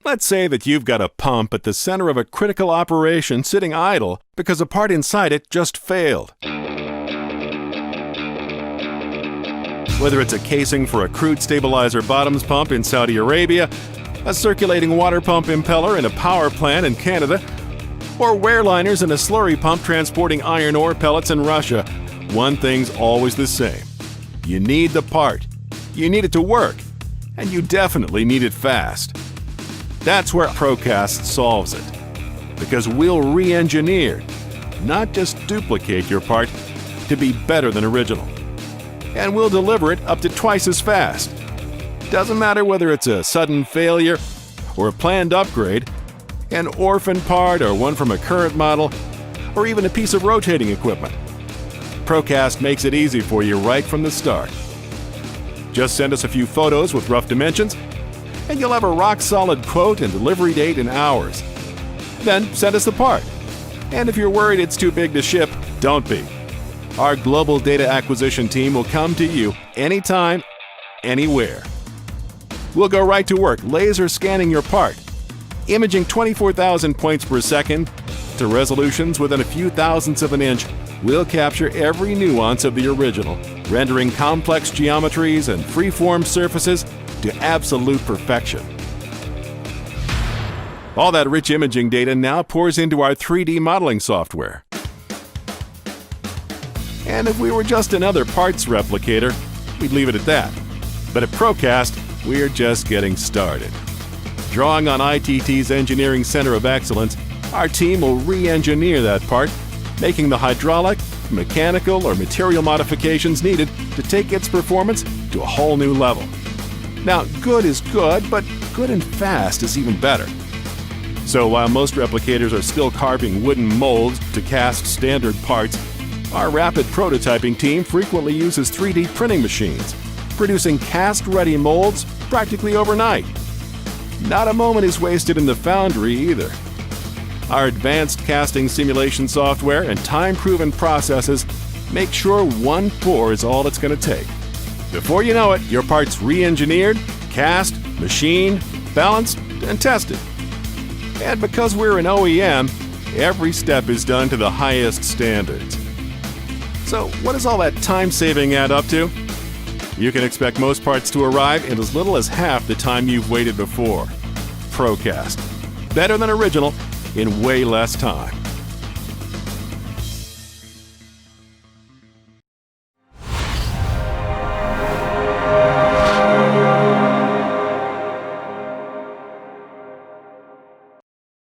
Let's say that you've got a pump at the center of a critical operation sitting idle because a part inside it just failed. Whether it's a casing for a crude stabilizer bottoms pump in Saudi Arabia, a circulating water pump impeller in a power plant in Canada, or wear liners in a slurry pump transporting iron ore pellets in Russia, one thing's always the same. You need the part, you need it to work, and you definitely need it fast. That's where ProCast solves it. Because we'll re-engineer, not just duplicate your part, to be better than original. And we'll deliver it up to twice as fast. Doesn't matter whether it's a sudden failure or a planned upgrade, an orphan part or one from a current model, or even a piece of rotating equipment. ProCast makes it easy for you right from the start. Just send us a few photos with rough dimensions, and you'll have a rock-solid quote and delivery date in hours. Then send us the part. And if you're worried it's too big to ship, don't be. Our global data acquisition team will come to you anytime, anywhere. We'll go right to work laser scanning your part, imaging 24,000 points per second to resolutions within a few thousandths of an inch. We'll capture every nuance of the original, rendering complex geometries and free-form surfaces to absolute perfection. All that rich imaging data now pours into our 3D modeling software. And if we were just another parts replicator, we'd leave it at that. But at ProCast, we're just getting started. Drawing on ITT's Engineering Center of Excellence, our team will re-engineer that part, making the hydraulic, mechanical, or material modifications needed to take its performance to a whole new level. Now, good is good, but good and fast is even better. So while most replicators are still carving wooden molds to cast standard parts, our rapid prototyping team frequently uses 3D printing machines, producing cast-ready molds practically overnight. Not a moment is wasted in the foundry either. Our advanced casting simulation software and time-proven processes make sure one pour is all it's going to take. Before you know it, your part's re-engineered, cast, machined, balanced, and tested. And because we're an OEM, every step is done to the highest standards. So what does all that time saving add up to? You can expect most parts to arrive in as little as half the time you've waited before. ProCast. Better than original in way less time.